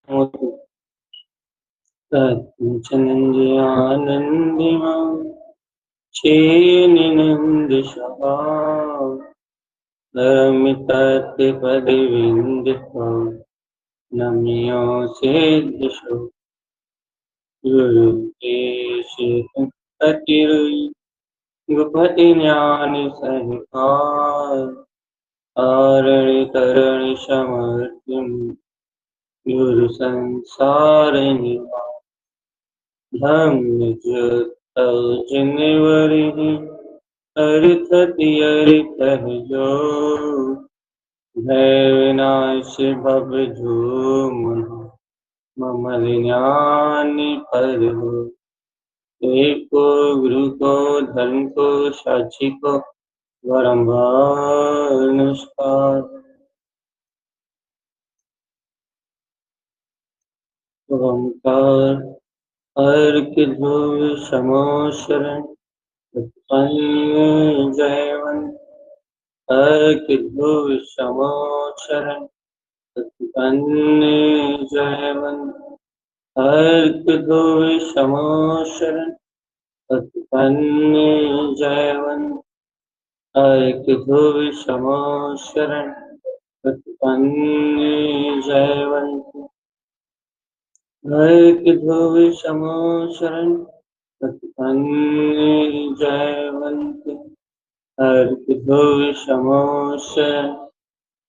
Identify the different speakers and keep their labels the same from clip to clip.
Speaker 1: तच्चनञ्जयानन्दिमा चेनिनन्दशः धर्मितत्पदविन्दितो नम्योऽसे दिशो गुरुदेशितटिर्गुपतिज्ञानि सहिता आरणितरणिसमर्पिं गुरुसंसारनिवा धम्मजुक्तौ जिनवरिः अर्थति अर्थः भयविनाशि भवधूमः ममलिनानि परहो एको गुरुको धर्म को साक्षी को वरम्भानुष्कार ओंकार अर्क ध्रुव समोशरण उत्पन्न जयवंत अर्क ध्रुव समोशरण उत्पन्न जयवंत अर्क ध्रुव समोशरण उत्पन्न जयवंत अर्क ध्रुव समोशरण उत्पन्न जयवंत अर्क ध्रुव समोशरण उत्पन्न जयवंत अर्क ध्रुव समोशरण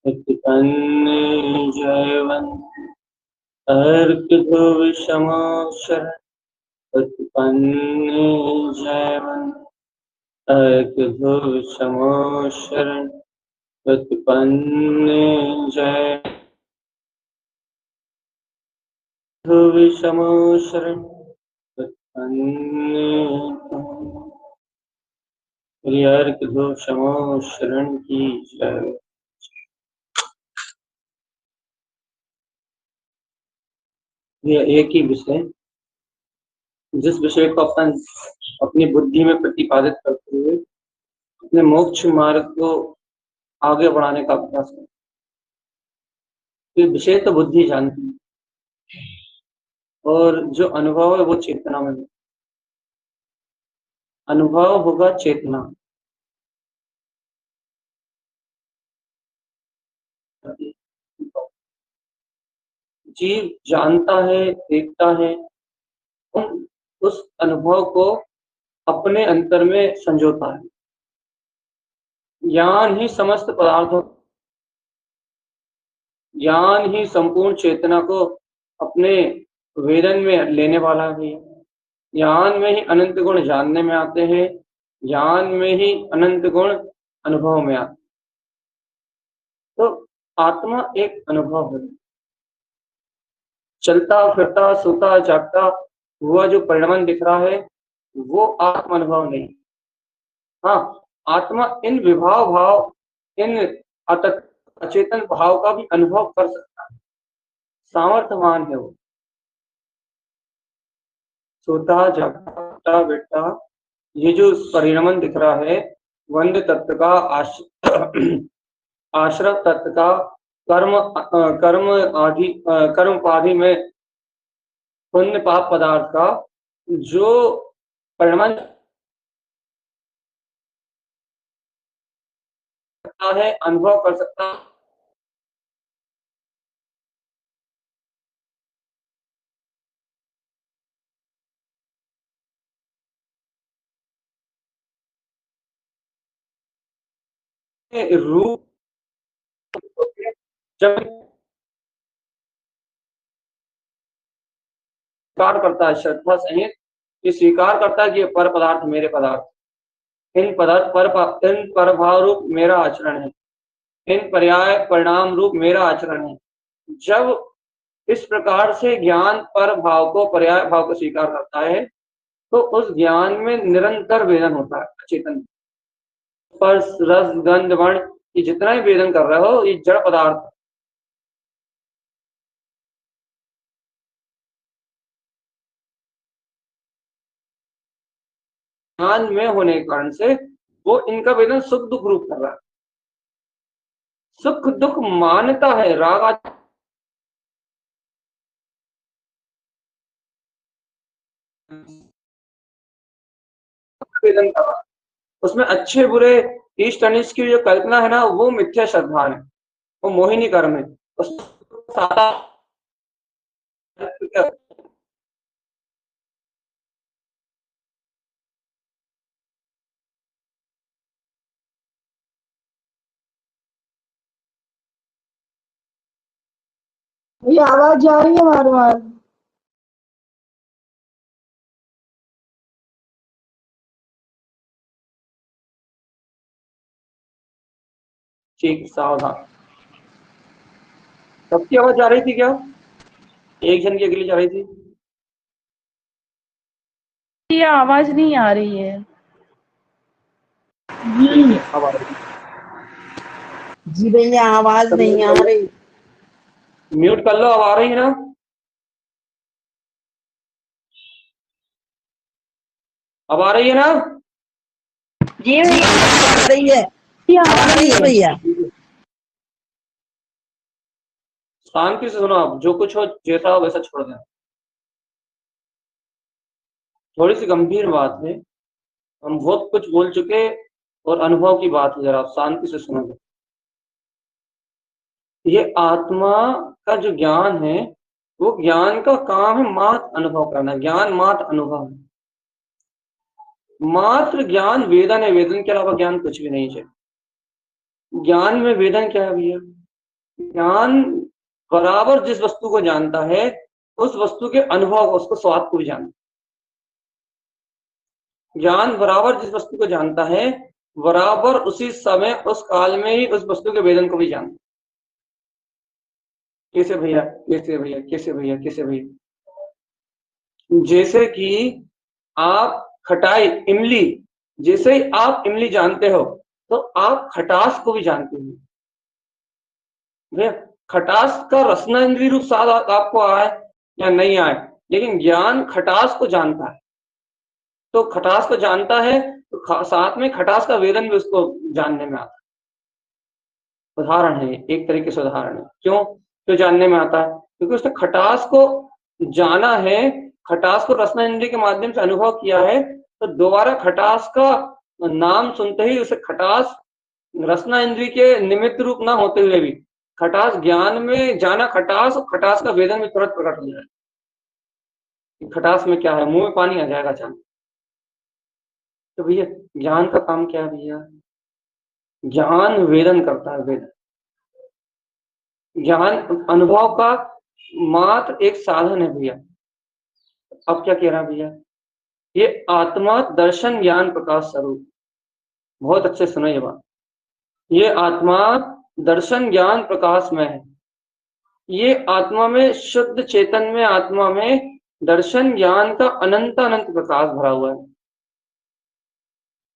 Speaker 1: उत्पन्न जयवंत अर्क ध्रुव समोशरण उत्पन्न जयवंत अर्क ध्रुव समोशरण उत्पन्न जय ध्रुव समोशरण उत्पन्न अर्क ध्रुव समोशरण की जय। यह एक ही विषय जिस विषय को अपन अपनी बुद्धि में प्रतिपादित करते हुए अपने मोक्ष मार्ग को आगे बढ़ाने का अभ्यास करते। ये विषय तो बुद्धि जानती है और जो अनुभव है वो चेतना में है। अनुभव होगा चेतना, जीव जानता है, देखता है, उस अनुभव को अपने अंतर में संजोता है। ज्ञान ही समस्त पदार्थों, ज्ञान ही संपूर्ण चेतना को अपने वेदन में लेने वाला है। ज्ञान में ही अनंत गुण जानने में आते हैं, ज्ञान में ही अनंत गुण अनुभव में आते। तो आत्मा एक अनुभव है। चलता फिरता सोता जागता हुआ जो परिणाम दिख रहा है वो आत्म अनुभव नहीं। हाँ, आत्मा इन विभाव भाव, इन अचेतन भाव का भी अनुभव कर सकता है, सामर्थ्यवान है वो। सोता जागता बैठता ये जो परिणमन दिख रहा है, वंद तत्व का आश्रव तत्व का कर्म उपाधि में पुण्य पाप पदार्थ का जो परिणमन है, अनुभव कर सकता है। रूप जब स्वीकार करता है श्रद्धा सहित, ये स्वीकार करता है कि ये पर पदार्थ मेरे पदार्थ, इन पदार्थ इन परभाव रूप मेरा आचरण है, इन पर्याय परिणाम रूप मेरा आचरण है। जब इस प्रकार से ज्ञान पर भाव को, पर्याय भाव को स्वीकार करता है तो उस ज्ञान में निरंतर वेदन होता है। चेतन स्पर्श रस गंध वर्ण, ये जितना ही वेदन कर रहे हो ये जड़ पदार्थ, ज्ञान में होने के कारण से वो इनका वेदन सुख दुख रूप कर रहा है। सुख दुख मानता है, राग वेदन कर रहा, उसमें अच्छे बुरे ईस्ट अनिष्ट की जो कल्पना है ना, वो मिथ्या श्रद्धा है, वो मोहिनी कर्म है। सादा
Speaker 2: भैया आवाज जा रही है बार बार।
Speaker 1: ठीक, सावधान। सबकी आवाज जा रही थी क्या? एक जन की अगली जा रही थी?
Speaker 3: ये आवाज नहीं आ रही है।
Speaker 1: ठीक है, अब आ रही है।
Speaker 2: जी भैया आवाज नहीं आ रही।
Speaker 1: म्यूट कर लो, अब आ रही है ना? अब आ रही है ना?
Speaker 2: जी भैया आ रही है, आ रही है भैया।
Speaker 1: शांति से सुनो, आप जो कुछ हो जैसा हो वैसा छोड़ दें। थोड़ी सी गंभीर बात है, हम बहुत कुछ बोल चुके और अनुभव की बात है, जरा आप शांति से सुनोगे। ये आत्मा का जो ज्ञान है, वो ज्ञान का काम है मात्र अनुभव करना। ज्ञान मात्र अनुभव है, मात्र ज्ञान वेदन है, वेदन के अलावा ज्ञान कुछ भी नहीं है। ज्ञान में वेदन क्या है भैया? ज्ञान बराबर जिस वस्तु को जानता है, उस वस्तु के अनुभव, उसको स्वाद को भी जानता है। ज्ञान बराबर जिस वस्तु को जानता है, बराबर उसी समय उस काल में ही उस वस्तु के वेदन को भी जानता है। कैसे भैया, कैसे भैया, कैसे भैया, कैसे भैया? जैसे कि आप खटाई, इमली, जैसे ही आप इमली जानते हो तो आप खटास को भी जानते हो भैया। खटास का रसना इंद्रिय रूप स्वाद आपको आए या नहीं आए, लेकिन ज्ञान खटास को जानता है। तो खटास को जानता है तो साथ में खटास का वेदन भी उसको जानने में आता है। उदाहरण है, एक तरीके से उदाहरण है। क्यों जानने में आता है? क्योंकि उसने खटास को जाना है, खटास को रसना इंद्रिय के माध्यम से अनुभव किया है, तो दोबारा खटास का नाम सुनते ही उसे खटास रसना इंद्रिय के निमित्त रूप ना होते हुए भी खटास ज्ञान में जाना, खटास और खटास का वेदन भी तुरंत प्रकट हो जाए। खटास में क्या है, मुंह में पानी आ जाएगा अचानक। तो भैया ज्ञान का काम क्या है भैया? ज्ञान वेदन करता है, वेदन। ज्ञान अनुभव का मात्र एक साधन है भैया। अब क्या कह रहा है भैया? ये आत्मा दर्शन ज्ञान प्रकाश स्वरूप, बहुत अच्छे सुनो ये बात। ये आत्मा दर्शन ज्ञान प्रकाश में है। ये आत्मा में, शुद्ध चेतन में, आत्मा में दर्शन ज्ञान का अनंत अनंत प्रकाश भरा हुआ है।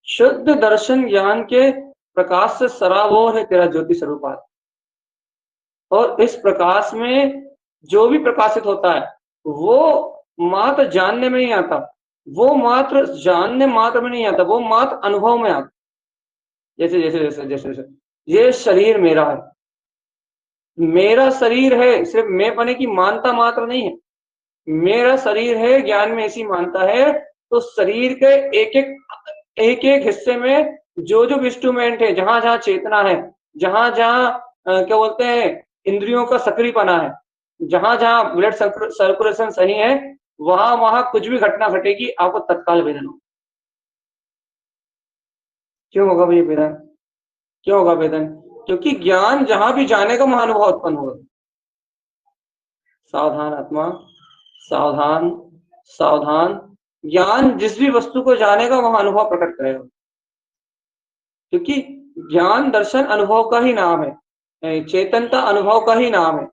Speaker 1: शुद्ध दर्शन ज्ञान के प्रकाश से सराबोर है तेरा ज्योति स्वरूप आत्मा। और इस प्रकाश में जो भी प्रकाशित होता है, वो मात्र जानने में नहीं आता, वो मात्र जानने मात्र में नहीं आता, वो मात्र अनुभव में आता। जैसे जैसे जैसे जैसे जैसे ये शरीर मेरा है, मेरा शरीर है, सिर्फ मैं बने की मानता मात्र नहीं है, मेरा शरीर है, ज्ञान में ऐसी मानता है। तो शरीर के एक एक हिस्से में जो जो इंस्ट्रूमेंट है, जहां जहां चेतना है, जहां जहां क्या बोलते हैं, इंद्रियों का सक्रियपना है, जहां जहां ब्लड सर्कुलेशन सही है, वहां वहां कुछ भी घटना घटेगी, आपको तत्काल वेदन हो। क्यों होगा भैया वेदन? क्यों होगा वेदन? क्योंकि ज्ञान जहां भी जाने का महानुभव उत्पन्न होगा। सावधान आत्मा, सावधान, सावधान। ज्ञान जिस भी वस्तु को जानेगा वहां अनुभव प्रकट करेगा, क्योंकि ज्ञान दर्शन अनुभव का ही नाम है, चेतनता अनुभव का ही नाम है।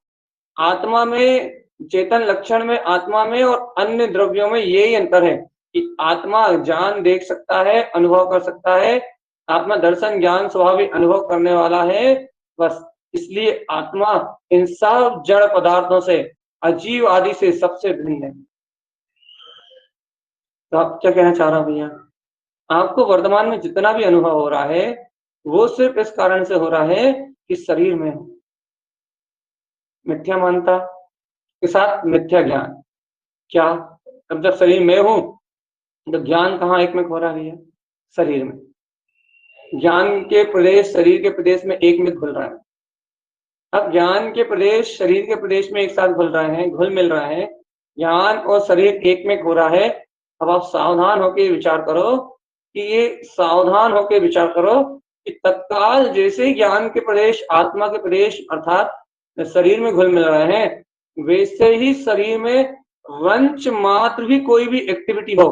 Speaker 1: आत्मा में, चेतन लक्षण में आत्मा में और अन्य द्रव्यों में यही अंतर है कि आत्मा जान देख सकता है, अनुभव कर सकता है। आत्मा दर्शन ज्ञान स्वाभाविक अनुभव करने वाला है, बस। इसलिए आत्मा इन सब जड़ पदार्थों से, अजीव आदि से सबसे भिन्न है। तो आप क्या कहना चाह रहा हूं भैया? आपको वर्तमान में जितना भी अनुभव हो रहा है, वो सिर्फ इस कारण से हो रहा है कि शरीर में हो, मिथ्या मानता के साथ मिथ्या ज्ञान। क्या अब जब शरीर में हूं तो ज्ञान कहाँ एक में हो रहा है? शरीर में। ज्ञान के प्रदेश शरीर के प्रदेश में एक में घुल रहा है। अब ज्ञान के प्रदेश शरीर के प्रदेश में एक साथ घुल रहे हैं, घुल मिल रहे हैं, ज्ञान और शरीर एक में हो रहा है। अब आप सावधान होकर विचार करो कि ये सावधान होकर विचार करो कि तत्काल जैसे ही ज्ञान के प्रदेश आत्मा के प्रदेश अर्थात शरीर में घुल मिल रहे हैं, वैसे ही शरीर में रंच मात्र भी कोई भी एक्टिविटी हो,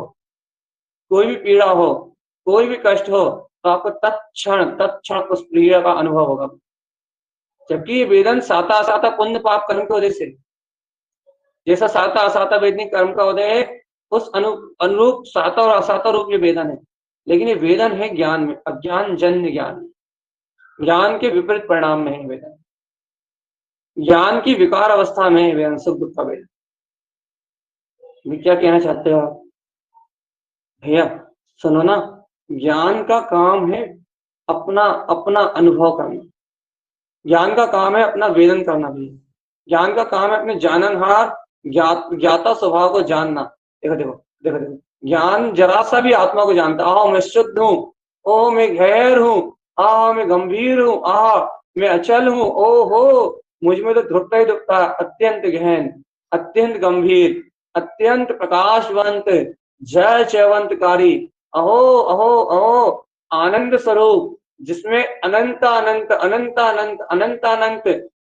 Speaker 1: कोई भी पीड़ा हो, कोई भी कष्ट हो, तो आपको तत्क्षण उस पीड़ा का अनुभव होगा। जबकि ये वेदन साता असाता पुण्य पाप कर्म के वजह से, जैसा साता असाता वेदनिक कर्म का उदय है, उस अनुरूप साता और असाता रूप ये वेदन है। लेकिन ये वेदन है ज्ञान में, अज्ञान जन्य ज्ञान, ज्ञान के विपरीत परिणाम में है वेदन, ज्ञान की विकार अवस्था में है वेदन, सुख दुख का वेदन। क्या कहना चाहते हो आप भैया? सुनो ना, ज्ञान का काम है अपना अपना अनुभव करना, ज्ञान का काम है अपना वेदन करना भी, ज्ञान का काम है अपने जाननहार ज्ञाता स्वभाव को जानना। देखो देखो देखो देखो, ज्ञान जरा सा भी आत्मा को जानता, आह मैं शुद्ध हूँ, ओह मैं गहर हूँ, आह मैं गंभीर हूँ, आह मैं अचल हूँ, ओहो मुझ में तो ध्रुपता ही ध्रुपता, अत्यंत गहन, अत्यंत गंभीर, अत्यंत प्रकाशवंत, जय चैवंतकारी, अहो अहो अहो आनंद स्वरूप, जिसमें अनंत अनंत अनंत अनंत अनंत अनंत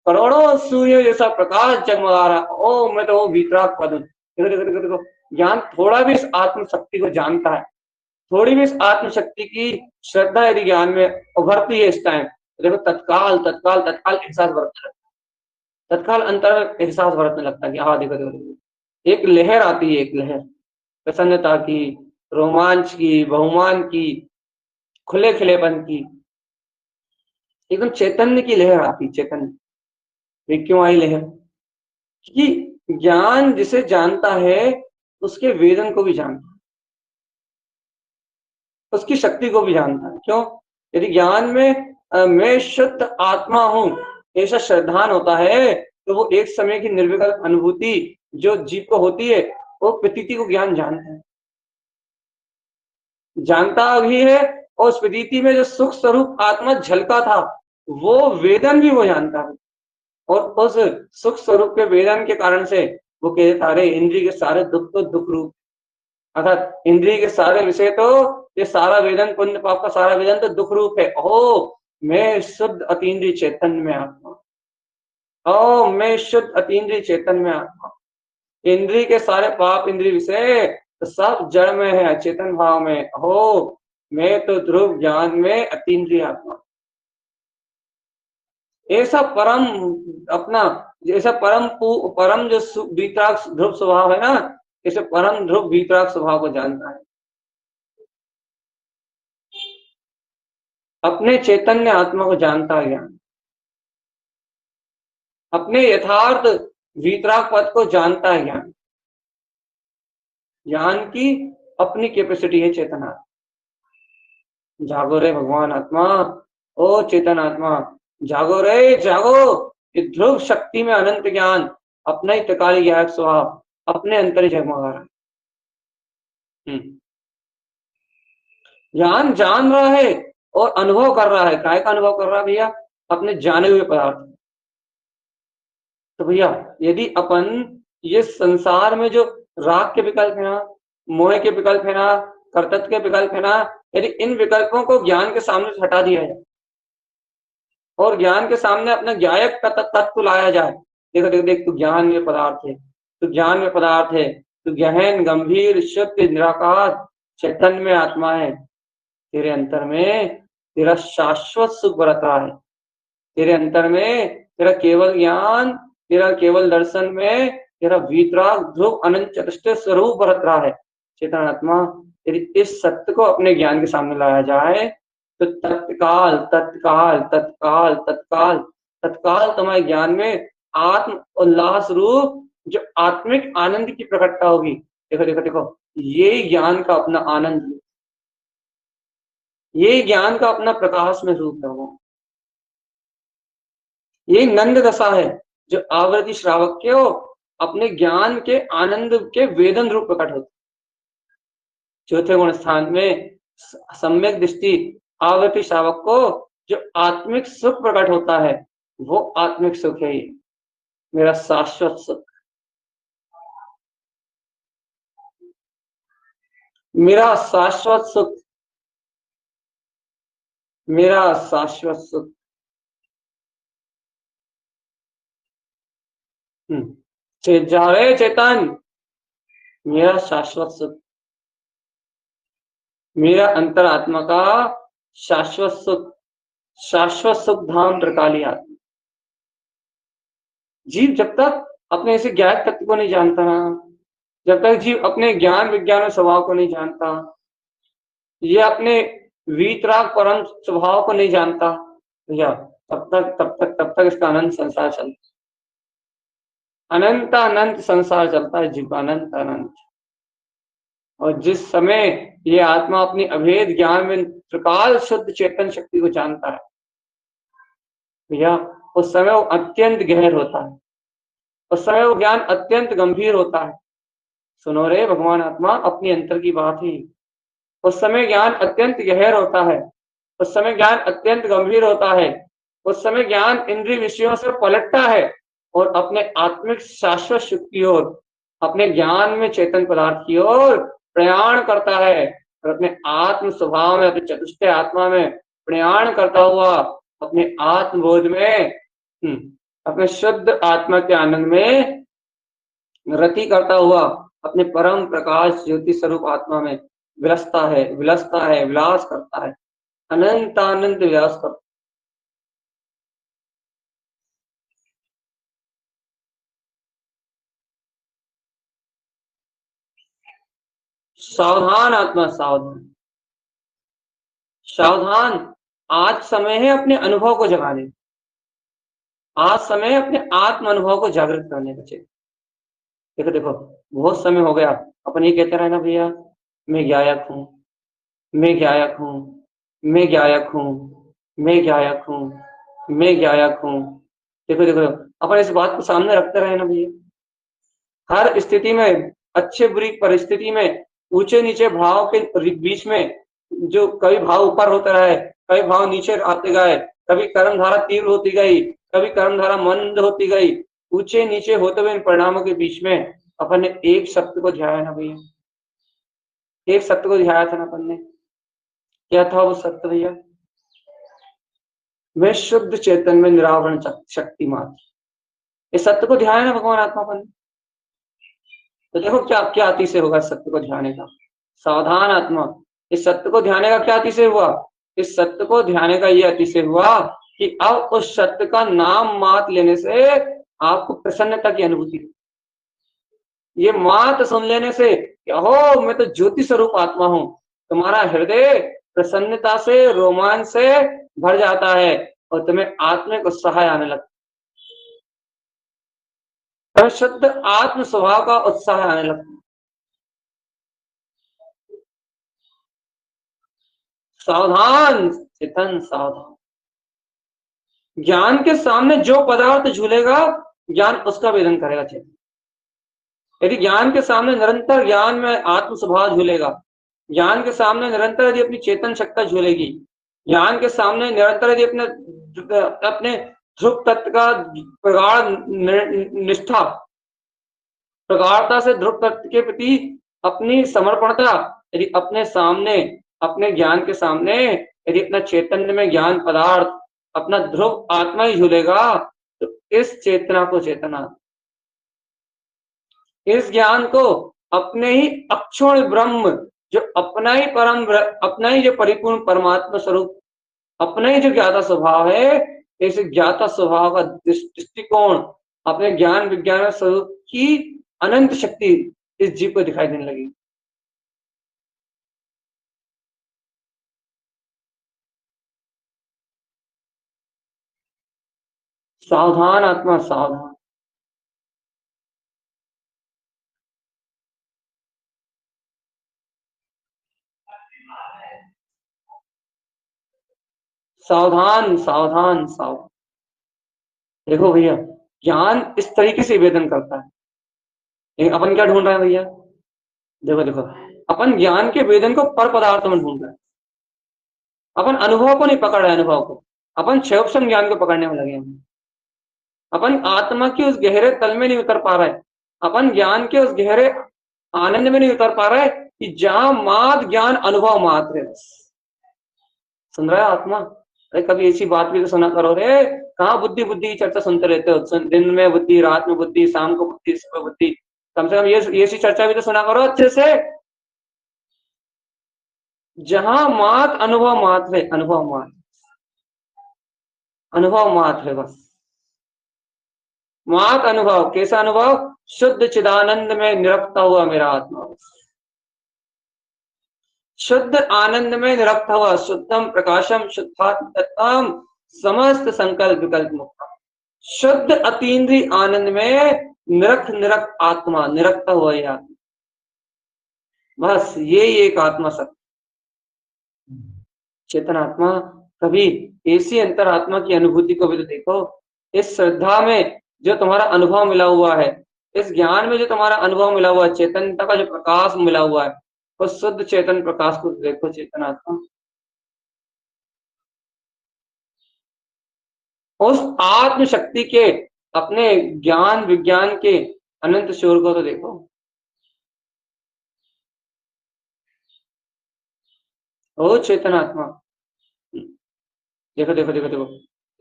Speaker 1: करोड़ों सूर्य जैसा प्रकाश जगमगा रहा। ओ मैं तो वीतराग पद हूं। देखो देखो देखो देखो, ज्ञान थोड़ा भी इस आत्म शक्ति को जानता है, थोड़ी भी इस आत्म शक्ति की श्रद्धा यदि ज्ञान में उभरती है इस टाइम, देखो तत्काल तत्काल तत्काल एहसास बरतने लगता है, तत्काल अंतर एहसास बरतने लगता है कि हाँ देखो देखो देखो, एक लहर आती है, एक लहर प्रसन्नता की, रोमांच की, बहुमान की, खुले खिलेपन की, एकदम चैतन्य की लहर आती, चैतन्य। ये क्यों आई लहर? क्योंकि ज्ञान जिसे जानता है उसके वेदन को भी जानता है, उसकी शक्ति को भी जानता है। क्यों? यदि ज्ञान में मैं शुद्ध आत्मा हूं ऐसा श्रद्धान होता है, तो वो एक समय की निर्विकल्प अनुभूति जो जीव को होती है, वो प्रतीति को ज्ञान जानता है, जानता भी है, और उस प्रतीति में जो सुख स्वरूप आत्मा झलका था, वो वेदन भी वो जानता है। और उस सुख स्वरूप के वेदन के कारण से वो कहते सारे इंद्रिय के सारे दुख तो दुख रूप, अर्थात इंद्रिय के सारे विषय तो ये सारा वेदन, पुण्य पाप का सारा वेदन तो दुख रूप है। ओ मैं शुद्ध अतीन्द्रिय चैतन्य में आत्मा, ओ मैं शुद्ध अतीन्द्रिय चैतन्य में आत्मा, इंद्रिय के सारे पाप इंद्रिय विषय तो सब जड़ में है, अचेतन भाव में। हो मैं तो ध्रुव ज्ञान में अतीन्द्रिय आत्मा। ऐसा परम अपना, जैसा परम जो वीतराग ध्रुव स्वभाव है ना, ऐसे परम ध्रुव वीतराग स्वभाव को जानता है, अपने चैतन्य आत्मा को जानता है ज्ञान, अपने यथार्थ वीतराग पद को जानता है ज्ञान। ज्ञान की अपनी कैपेसिटी है चेतना। जागो रे भगवान आत्मा, ओ चेतन आत्मा, जागो रे जागो। ये ध्रुव शक्ति में अनंत ज्ञान अपना ही तकाली ज्ञायक स्वभाव अपने अंतर जगमगा रहा है। ज्ञान जान रहा है और अनुभव कर रहा है। काय का अनुभव कर रहा है भैया? अपने जाने हुए पदार्थ। तो भैया यदि अपन ये संसार में जो राग के विकल्प है ना, मोह के विकल्प है ना, कर्तव्य के विकल्प है ना, यदि इन विकल्पों को ज्ञान के सामने से हटा दिया जाए और ज्ञान के सामने अपना ज्ञायक तत्व लाया जाए, देखो देखो देख, तू ज्ञान में पदार्थ है, तू ज्ञान में पदार्थ है, तू गहन गंभीर शुद्ध निराकार चैतन्य में आत्मा है। तेरे अंतर में तेरा शाश्वत सुख बरत रहा है, तेरे अंतर में तेरा केवल ज्ञान, तेरा केवल दर्शन में तेरा वीतराग ध्रुव अनंत चतुष्टय स्वरूप बरत रहा है। चेतन आत्मा यदि इस सत्य को अपने ज्ञान के सामने लाया जाए तो तत्काल तत्काल तत्काल तत्काल तत्काल तुम्हारे ज्ञान में आत्म उल्लास रूप जो आत्मिक आनंद की प्रकटता होगी। देखो देखो देखो, ये ज्ञान का अपना आनंद, ये ज्ञान का अपना प्रकाश में रूप है। वो ये नंद दशा है जो आवृत्ति श्रावक के हो अपने ज्ञान के आनंद के वेदन रूप प्रकट होता है। चौथे गुण स्थान में सम्यक दृष्टि आवृत्ति शावक को जो आत्मिक सुख प्रकट होता है वो आत्मिक सुख है, मेरा शाश्वत सुख, मेरा शाश्वत सुख, मेरा शाश्वत सुख। जावे चेतन, मेरा शाश्वत सुख, मेरा अंतरात्मा का शाश्वत सुख, शाश्वत सुख धाम त्रिकाली आत्मा। जीव जब तक अपने ऐसे ज्ञात तत्व को नहीं जानता ना, जब तक जीव अपने ज्ञान विज्ञान और स्वभाव को नहीं जानता, ये अपने वीतराग परम स्वभाव को नहीं जानता भैया, तब तक इसका अनंत संसार चलता, अनंत अनंत संसार चलता है जीव का, अनंत अनंत। और जिस समय ये आत्मा अपनी अभेद ज्ञान में त्रिकाल शुद्ध चेतन शक्ति को जानता है भैया, उस समय वो अत्यंत गहर होता है, उस समय वो ज्ञान अत्यंत गंभीर होता है। सुनो रे भगवान आत्मा, अपनी अंतर की बात ही, उस समय ज्ञान अत्यंत गहर होता है, उस समय ज्ञान अत्यंत गंभीर होता है, उस समय ज्ञान इंद्रिय विषयों से पलटता है और अपने आत्मिक शाश्वत सुख की ओर, अपने ज्ञान में चेतन पदार्थ की ओर प्रयाण करता है और अपने आत्म स्वभाव में, अपने चतुष्टय आत्मा में प्रयाण करता हुआ अपने आत्मबोध में, अपने शुद्ध आत्मा के आनंद में रति करता हुआ अपने परम प्रकाश ज्योति स्वरूप आत्मा में विलसता है, विलसता है, विलास करता है, अनंत आनंद विलास करता है। सावधान आत्मा, सावधान, सावधान। आज समय है अपने अनुभव को जगाने, आज समय है अपने आत्म अनुभव को जागृत करने का। देखो देखो, बहुत समय हो गया अपन ये कहते रहे ना भैया, मैं गायक हूँ, मैं गायक हूँ, मैं गायक हूँ, मैं गायक हूँ, मैं गायक हूँ। देखो देखो, अपन इस बात को सामने रखते रहे ना भैया, हर स्थिति में, अच्छे बुरी परिस्थिति में, ऊंचे नीचे भाव के बीच में, जो कभी भाव ऊपर होता रहे, कभी भाव नीचे आते गए, कभी कर्म धारा तीव्र होती गई, कभी कर्म धारा मंद होती गई, ऊंचे नीचे होते हुए इन परिणामों के बीच में अपन ने एक सत्य को ध्याया ना भैया, एक सत्य को ध्याया था ना अपन ने। क्या था वो सत्य भैया? मैं शुद्ध चेतन में निरावरण शक्ति मात्र, इस सत्य को ध्याया ना भगवान आत्मा अपन ने। तो देखो क्या क्या अतिशय होगा सत्य को ध्याने का। सावधान आत्मा, इस सत्य को ध्याने का क्या अतिशय हुआ? इस सत्य को ध्याने का ये अतिशय हुआ कि अब उस सत्य का नाम मात्र लेने से आपको प्रसन्नता की अनुभूति, ये मात्र सुन लेने से कि हो मैं तो ज्योति स्वरूप आत्मा हूं, तुम्हारा हृदय प्रसन्नता से, रोमांच से भर जाता है और तुम्हें आत्मिक उत्साह आने लगता है, शुद्ध आत्म स्वभाव का उत्साह आने लगता है। सावधान चेतन, सावधान। ज्ञान के सामने जो पदार्थ झूलेगा ज्ञान उसका वेदन करेगा चेतन। यदि ज्ञान के सामने निरंतर ज्ञान में आत्म स्वभाव झूलेगा, ज्ञान के सामने निरंतर यदि अपनी चेतन शक्ति झूलेगी, ज्ञान के सामने निरंतर यदि अपने ध्रुव तत्व का प्रगाढ़ निष्ठा, प्रगाढ़ता से ध्रुव तत्व के प्रति अपनी समर्पणता यदि अपने सामने, अपने ज्ञान के सामने यदि अपना चैतन्य में ज्ञान पदार्थ अपना ध्रुव आत्मा ही झूलेगा, तो इस चेतना को चेतना, इस ज्ञान को अपने ही अक्षुण ब्रह्म, जो अपना ही परम, अपना ही जो परिपूर्ण परमात्मा स्वरूप, अपना ही जो ज्ञाता स्वभाव है, इस ज्ञाता स्वभाव का दृष्टिकोण अपने ज्ञान विज्ञान स्वरूप की अनंत शक्ति इस जीव को दिखाई देने लगी। सावधान आत्मा, सावधान। सावधान, सावधान, सावधान। देखो भैया, ज्ञान इस तरीके से वेदन करता है, अपन क्या ढूंढ रहे हैं भैया? देखो देखो, अपन ज्ञान के वेदन को पर पदार्थ में ढूंढ रहे हैं। अपन अनुभव को नहीं पकड़ रहे, अनुभव को अपन क्षयोपम ज्ञान को पकड़ने में लगे हैं। अपन आत्मा की उस गहरे तल में नहीं उतर पा रहे, अपन ज्ञान के उस गहरे आनंद में नहीं उतर पा रहे कि जहां मात्र ज्ञान अनुभव मात्र है। सुन रहा है आत्मा? अरे कभी ऐसी बात भी तो सुना करो रे। कहाँ बुद्धि बुद्धि की चर्चा सुनते रहते हो? दिन में बुद्धि, रात में बुद्धि, शाम को बुद्धि, सुबह बुद्धि। कम से कम ये सी चर्चा भी तो सुना करो अच्छे से। जहां मात्र अनुभव मात्र है, अनुभव मात्र, अनुभव मात्र है बस। मात्र अनुभव, कैसा अनुभव? शुद्ध चिदानंद में निरखता हुआ मेरा आत्मा, शुद्ध आनंद में निरखता हुआ, शुद्धम प्रकाशम शुद्धात्म समस्त संकल्प विकल्प मुक्त, शुद्ध अतीन्द्रिय आनंद में निरख निरख आत्मा, निरखता हुआ ही आत्मा, बस ये एक आत्मा सत्य चेतन आत्मा। कभी ऐसी अंतरात्मा की अनुभूति को भी तो देखो। इस श्रद्धा में जो तुम्हारा अनुभव मिला हुआ है, इस ज्ञान में जो तुम्हारा अनुभव मिला हुआ है, चेतनता का जो प्रकाश मिला हुआ है, उस शुद्ध चेतन प्रकाश को देखो चेतन आत्मा। उस आत्म शक्ति के, अपने ज्ञान विज्ञान के अनंत शोर को तो देखो। ओ चेतन आत्मा, देखो देखो देखो देखो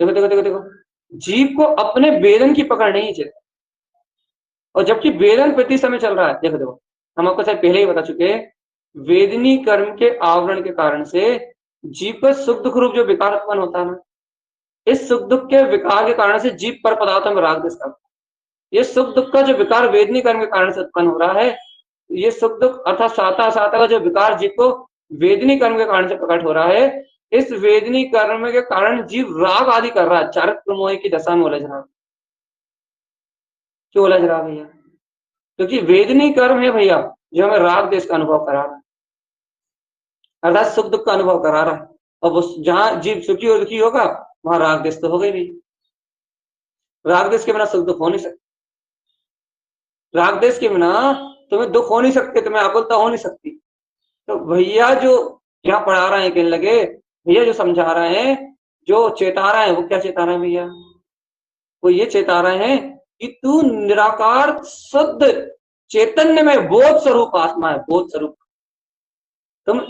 Speaker 1: देखो देखो देखो देखो, जीव को अपने वेदन की पकड़ नहीं चेतन, और जबकि वेदन प्रति समय चल रहा है। देखो देखो, हम आपको शायद पहले ही बता चुके हैं, वेदनी कर्म के आवरण के कारण से जीव पर सुख दुख रूप जो विकार उत्पन्न होता है ना, इस सुख दुख के विकार के कारण से जीव पर पदार्थों में राग द्वेष करता है। ये सुख दुख का जो विकार वेदनी कर्म के कारण से उत्पन्न हो रहा है, ये सुख दुख अर्थात साता साता का जो विकार जीव को वेदनी कर्म के कारण से प्रकट हो रहा है, इस वेदनी कर्म के कारण जीव राग आदि कर रहा है, चारित्र मोह की दशा में उलझ रहा है। क्यों उलझ रहा भैया? क्योंकि वेदनी कर्म है भैया जो हमें राग देश का अनुभव करा रहा है, अर्थात सुख दुख का अनुभव करा रहा है। अब उस जहां जीव सुखी और दुखी होगा, वहां राग देश तो हो गई नहीं। राग देश के बिना सुख दुख हो नहीं सकते, राग देश के बिना तुम्हें दुख हो नहीं सकते, तुम्हें आकुलता हो नहीं सकती। तो भैया जो यहाँ पढ़ा रहे हैं, कहने लगे भैया जो समझा रहे हैं, जो चेता रहे हैं, वो क्या चेता रहे हैं भैया? वो ये चेता रहे हैं कि तू निराकार शुद्ध चैतन्य में बोध स्वरूप आत्मा है, बोध स्वरूप।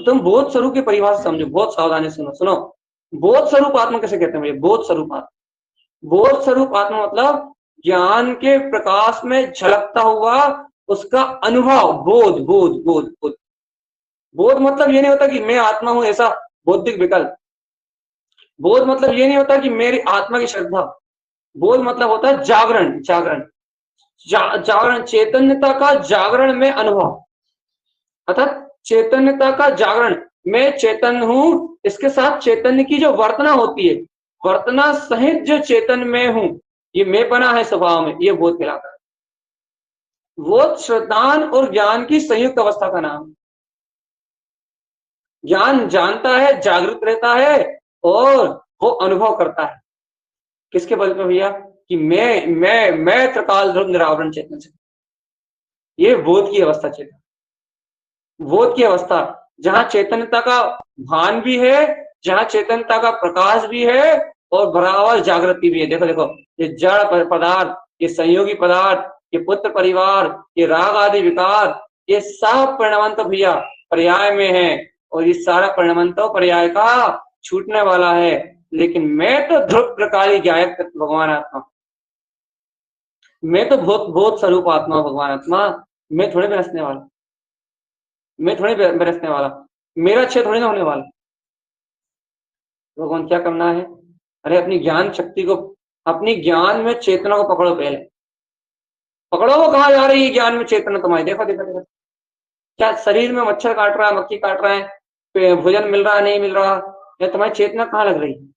Speaker 1: तुम बोध स्वरूप की परिभाषा समझो, बहुत सावधानी सुनो सुनो। बोध स्वरूप आत्मा कैसे कहते हैं भैया? बोध स्वरूप आत्मा, बोध स्वरूप आत्मा मतलब ज्ञान के प्रकाश में झलकता हुआ उसका अनुभव, बोध बोध बोध बोध। बोध मतलब ये नहीं होता कि मैं आत्मा हूं ऐसा बौद्धिक विकल्प। बोध मतलब ये नहीं होता कि मेरी आत्मा की श्रद्धा। बोध मतलब होता है जागरण, जागरण, जागरण, चैतन्यता का जागरण में अनुभव, अर्थात चैतन्यता का जागरण। मैं चेतन हूं, इसके साथ चैतन्य की जो वर्तना होती है, वर्तना सहित जो चेतन में हूं, ये मैं बना है स्वभाव में, ये बोध कहलाता है। बोध श्रद्धान और ज्ञान की संयुक्त अवस्था का नाम। ज्ञान जानता है, जागृत रहता है और वो अनुभव करता है। किसके बल पे भैया? कि मैं त्रिकाल ध्रुव निरावरण चेतन से। ये बोध की अवस्था, चेतन बोध की अवस्था, जहां चैतन्यता का भान भी है, जहां चैतन्यता का प्रकाश भी है और बराबर जागृति भी है। देखो देखो, ये जड़ पदार्थ, ये संयोगी पदार्थ, ये पुत्र परिवार, ये राग आदि विकार, ये सब परिणमंत भैया पर्याय में है, और ये सारा परिणमंत पर्याय का छूटने वाला है। लेकिन मैं तो ध्रुव प्रकारी ज्ञायक भगवान आत्मा, मैं तो बहुत स्वरूप आत्मा भगवान आत्मा, मैं थोड़े बरसने वाला, मैं थोड़ी बरसने वाला, मेरा अच्छे थोड़ी ना होने वाला। भगवान क्या करना है? अरे अपनी ज्ञान शक्ति को, अपनी ज्ञान में चेतना को पकड़ो, पहले पकड़ो। वो कहाँ जा रही है ज्ञान में चेतना तुम्हारी? देखो देखो देखो, क्या शरीर में मच्छर काट रहा है, मक्खी काट रहा है, भोजन मिल रहा है नहीं मिल रहा, या तुम्हारी चेतना कहाँ लग रही है?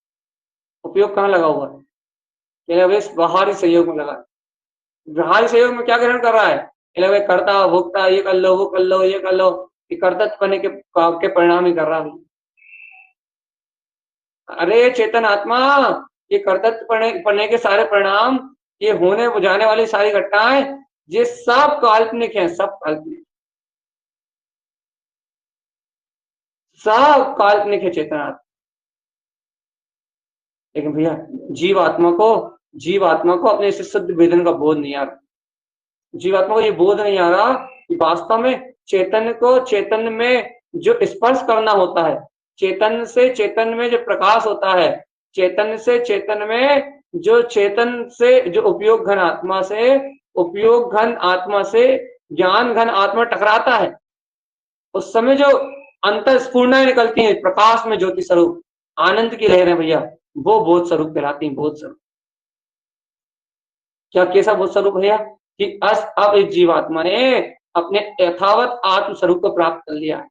Speaker 1: उपयोग कहाँ लगा हुआ है? बाहरी सहयोग में लगा। बाहरी सहयोग में क्या ग्रहण कर रहा है? करता भोगता, ये कर लो वो कर लो ये कर लो, ये कर्तव्य के परिणाम ही कर रहा है। अरे चेतन आत्मा, ये कर्तव्य पढ़ने के सारे परिणाम, ये होने बुझाने वाली सारी घटनाएं ये सब काल्पनिक है, सब काल्पनिक, सब काल्पनिक है चेतनात्मा। लेकिन भैया जीवात्मा को अपने इस शुद्ध वेदन का बोध नहीं आ रहा। जीवात्मा को ये बोध नहीं आ रहा कि वास्तव में चैतन्य में जो स्पर्श करना होता है, चेतन से चेतन में जो प्रकाश होता है, चेतन से चेतन में जो उपयोग घन आत्मा से ज्ञान घन आत्मा टकराता है, उस समय जो अंतर स्फूर्णाएं निकलती हैं प्रकाश में, ज्योति स्वरूप आनंद की लहरें भैया, वो बोध स्वरूप कहलाती हैं। बोध स्वरूप क्या, कैसा बोध स्वरूप भैया कि अब इस जीवात्मा ने अपने यथावत आत्म स्वरूप को प्राप्त कर लिया है।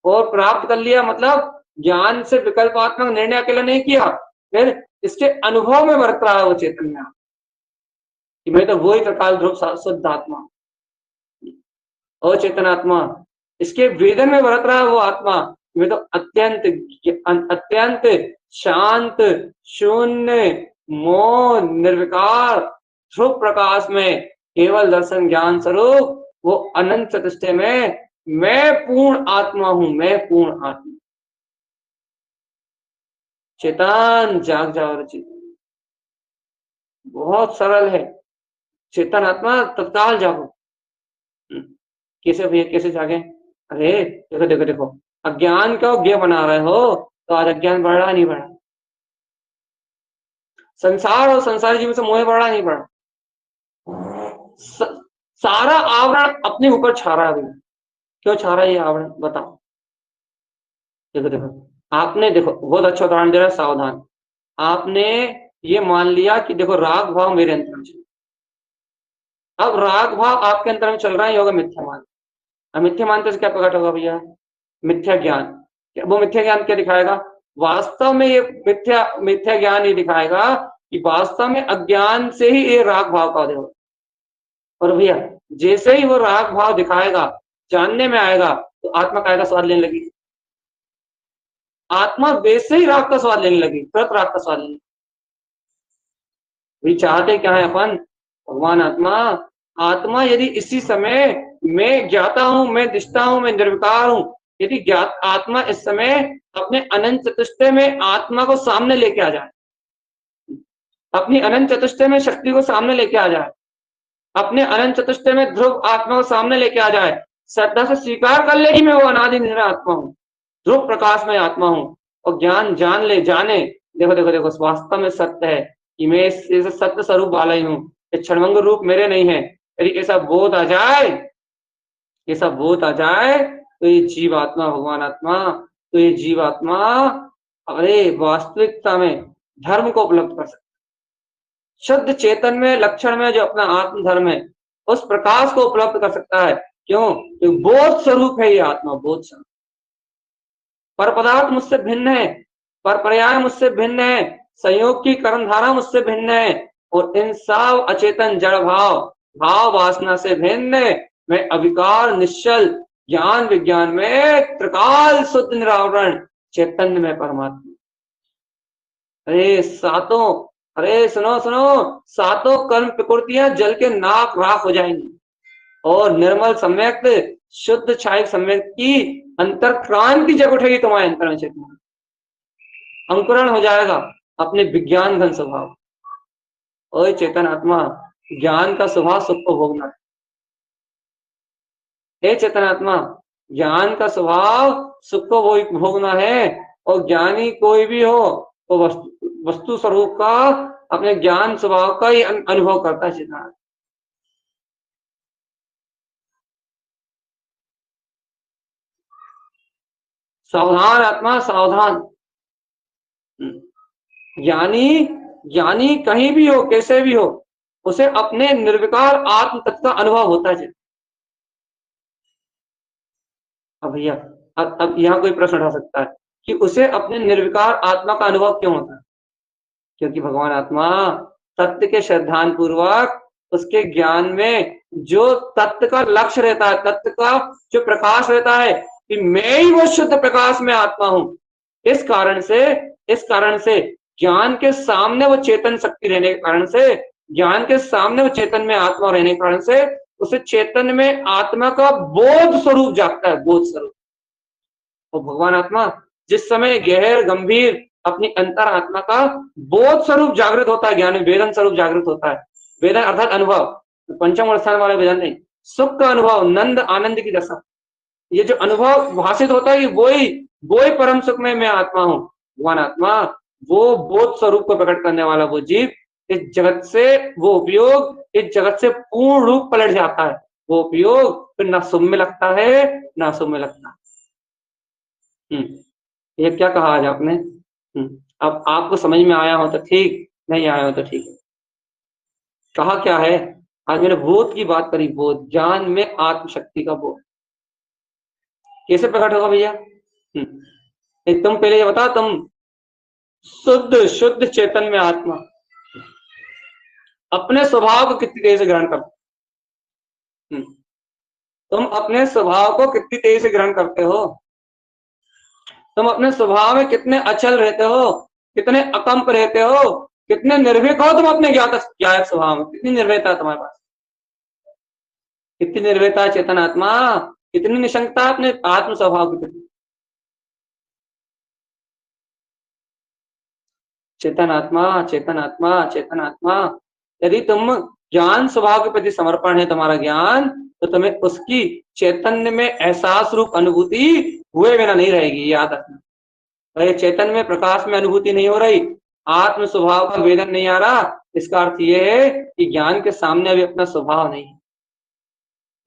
Speaker 1: और प्राप्त कर लिया मतलब ज्ञान से विकल्पात्मक निर्णय अकेला नहीं किया, फिर इसके अनुभव में बरत रहा है वो चेतन में कि मैं तो वही त्रिकाल ध्रुव शुद्ध आत्मा और चेतनात्मा, इसके वेदन में बरत रहा है वो आत्मा, मैं तो अत्यंत शांत शून्य मौन निर्विकार ध्रुव प्रकाश में केवल दर्शन ज्ञान स्वरूप वो अनंत चतुष्टय में मैं पूर्ण आत्मा हूं, मैं पूर्ण आत्मा। चेतन जाग जाओ, चेतन बहुत सरल है। चेतन आत्मा तत्काल जागो। कैसे भैया, कैसे जागे? अरे देखो देखो देखो, अज्ञान का ज्ञ बना रहे हो तो आज अज्ञान बढ़ रहा नहीं बढ़ा, संसार और संसारी जीवन से मोह बढ़ा नहीं बढ़ा, सारा आवरण अपने ऊपर छा रहा है। क्यों छा रहा है ये आवरण, बताओ? देखो देखो, आपने देखो बहुत अच्छा उदाहरण दे रहा है, सावधान। आपने ये मान लिया कि देखो राग भाव मेरे अंतर में चल, अब राग भाव आपके अंतर में चल रहा है, ये होगा मिथ्या मान। अब मिथ्या मानते से क्या प्रकट होगा भैया? मिथ्या ज्ञान। वो मिथ्या ज्ञान क्या दिखाएगा? वास्तव में ये मिथ्या ज्ञान ये दिखाएगा कि वास्तव में अज्ञान से ही ये राग भाव का उदय होगा। और भैया जैसे ही वो राग भाव दिखाएगा, जानने में आएगा, तो आत्मा कायदा स्वाद लेने लगी। आत्मा वैसे ही राग का स्वाद लेने लगी, तुरंत राग का स्वाद लेने। चाहते क्या है अपन? भगवान आत्मा यदि इसी समय मैं ज्ञाता हूं, मैं दिष्टा हूं, मैं निर्विकार हूं, यदि ज्ञात आत्मा इस समय अपने अनंत चतुष्टय में आत्मा को सामने लेके आ जाए, अपनी अनंत चतुष्टय में शक्ति को सामने लेके आ जाए, अपने अनंत चतुष्टय में ध्रुव आत्मा को सामने लेके आ जाए, श्रद्धा से स्वीकार कर ले कि मैं वो अनादि निरा आत्मा हूं, ध्रुव प्रकाश में आत्मा हूं, और ज्ञान जाने देखो देखो देखो, वास्तव में सत्य है कि मैं इस सत्य स्वरूप वाला ही हूँ, क्षणभंगुर रूप मेरे नहीं है। यदि ऐसा बोध आ जाए तो ये जीवात्मा भगवान आत्मा, तो ये जीवात्मा अरे वास्तविकता में धर्म को उपलब्ध कर सकता है। शुद्ध चेतन में लक्षण में जो अपना आत्म धर्म है, उस प्रकाश को उपलब्ध कर सकता है। क्यों? क्योंकि बोध स्वरूप है ये आत्मा, बोध स्वरूप। पर पदार्थ मुझसे भिन्न है, पर पर्याय मुझसे भिन्न है, संयोग की कर्मधारा मुझसे भिन्न है, और इन सब अचेतन जड़ भाव वासना से भिन्न मैं अविकार निश्चल ज्ञान विज्ञान में त्रिकाल शुद्ध निरावरण चैतन्य में परमात्मा। अरे सुनो सातों कर्म प्रकृतियां जल के नाक राख हो जाएंगी, और निर्मल सम्यक शुद्ध छायक सम्यक की अंतर क्रांति जग उठेगी तुम्हारे अंतर में। चेतना अंकुरण हो जाएगा अपने विज्ञान घन स्वभाव। ओए चेतन आत्मा, ज्ञान का स्वभाव सुख को भोगना है। हे चेतन आत्मा, ज्ञान का स्वभाव सुख को भोगना है, और ज्ञानी कोई भी हो तो वस्तु स्वरूप का अपने ज्ञान स्वभाव का ही अनुभव करता है। चेतना सावधान आत्मा, सावधान। ज्ञानी कहीं भी हो, कैसे भी हो, उसे अपने निर्विकार आत्म तत्व का अनुभव होता है। अब भैया अब यहाँ कोई प्रश्न उठा सकता है कि उसे अपने निर्विकार आत्मा का अनुभव क्यों होता है? क्योंकि भगवान आत्मा तत्व के श्रद्धान पूर्वक उसके ज्ञान में जो तत्व का लक्ष्य रहता है, तत्व का जो प्रकाश रहता है कि मैं ही वो शुद्ध प्रकाश में आत्मा हूं, इस कारण से ज्ञान के सामने वो चेतन शक्ति रहने के कारण से, ज्ञान के सामने वो चेतन में आत्मा रहने के कारण से उस चेतन में आत्मा का बोध स्वरूप जागता है, बोध स्वरूप। तो भगवान आत्मा जिस समय गहर गंभीर अपनी अंतर आत्मा का बोध स्वरूप जागृत होता है, ज्ञान वेदन स्वरूप जागृत होता है, वेदन अर्थात अनुभव, पंचम और स्थान वाला वेदन नहीं, सुख का अनुभव, नंद आनंद की दशा, ये जो अनुभव भाषित होता है, वही परम सुख में मैं आत्मा हूँ। भगवान आत्मा वो बोध स्वरूप को प्रकट करने वाला वो जीव इस जगत से, वो उपयोग इस जगत से पूर्ण रूप पलट जाता है। वो उपयोग फिर ना शुभ में लगता है ना शुभ में लगता है। ये क्या कहा आज आपने? अब आपको समझ में आया हो तो ठीक, नहीं आया हो तो ठीक है। कहा क्या है आज मैंने? बोध की बात करी, बोध, ज्ञान में आत्मशक्ति का बोध कैसे प्रकट होगा भैया? तुम पहले ये बताओ, तुम शुद्ध चेतन में आत्मा अपने स्वभाव को कितनी तेजी से ग्रहण करते? तुम अपने स्वभाव को कितनी तेजी से ग्रहण करते हो? तुम अपने स्वभाव में कितने अचल रहते हो, कितने अकंप रहते हो, कितने निर्भीक हो तुम अपने ज्ञायक स्वभाव में? कितनी निर्भयता है तुम्हारे पास? कितनी निर्भयता है चेतन आत्मा? कितनी निशंकता है अपने आत्म स्वभाव की प्रति? चेतन आत्मा, चेतन आत्मा, चेतन आत्मा, यदि तुम ज्ञान स्वभाव के प्रति समर्पण है तुम्हारा ज्ञान, तो तुम्हें उसकी चैतन्य में एहसास रूप अनुभूति हुए बिना नहीं रहेगी, याद रखना। अरे चेतन में प्रकाश में अनुभूति नहीं हो रही, आत्म स्वभाव का वेदन नहीं आ रहा, इसका अर्थ यह है कि ज्ञान के सामने अभी अपना स्वभाव नहीं है,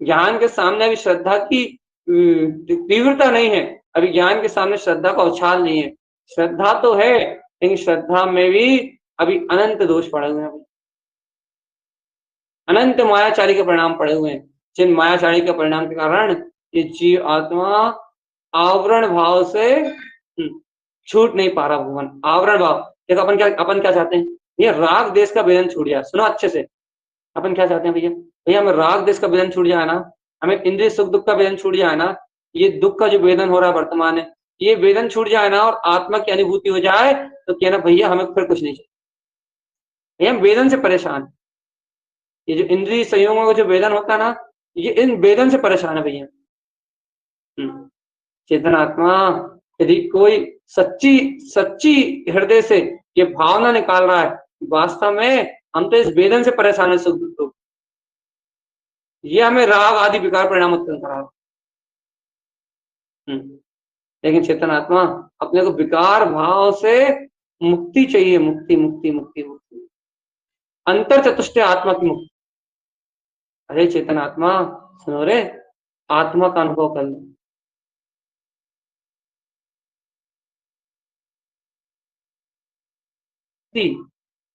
Speaker 1: ज्ञान के सामने अभी श्रद्धा की तीव्रता नहीं है, अभी ज्ञान के सामने श्रद्धा का उछाल नहीं है। श्रद्धा तो है, लेकिन श्रद्धा में भी अभी अनंत दोष पड़े हुए हैं, अनंत मायाचारी के परिणाम पड़े हुए हैं, जिन मायाचारी के परिणाम के कारण ये जीव आत्मा आवरण भाव से छूट नहीं पा रहा। भगवान आवरण भाव, देखो अपन क्या चाहते हैं? ये राग देश का वेदन छूट जाए। सुनो अच्छे से, अपन क्या चाहते हैं भैया? भैया हमें राग देश का वेदन छूट जाए ना, हमें इंद्रिय सुख दुख का वेदन छूट जाए ना, ये दुख का जो वेदन हो रहा है वर्तमान है, ये वेदन छूट जाए ना और आत्मा की अनुभूति हो जाए, तो कहना भैया हमें फिर कुछ नहीं चाहिए। भैया हम वेदन से परेशान, ये जो इंद्रिय संयोगों का जो वेदन होता है ना, ये इन वेदन से परेशान है भैया। चेतन आत्मा यदि कोई सच्ची हृदय से ये भावना निकाल रहा है, वास्तव में हम तो इस वेदन से परेशान है, सुख दुख, ये हमें राग आदि विकार परिणाम उत्पन्न करा। लेकिन चेतन आत्मा अपने को विकार भाव से मुक्ति चाहिए, मुक्ति मुक्ति मुक्ति मुक्ति, अंतर चतुष्टय आत्मा की मुक्ति। अरे चेतन आत्मा सुनो रे, आत्मा का अनुभव कर लो।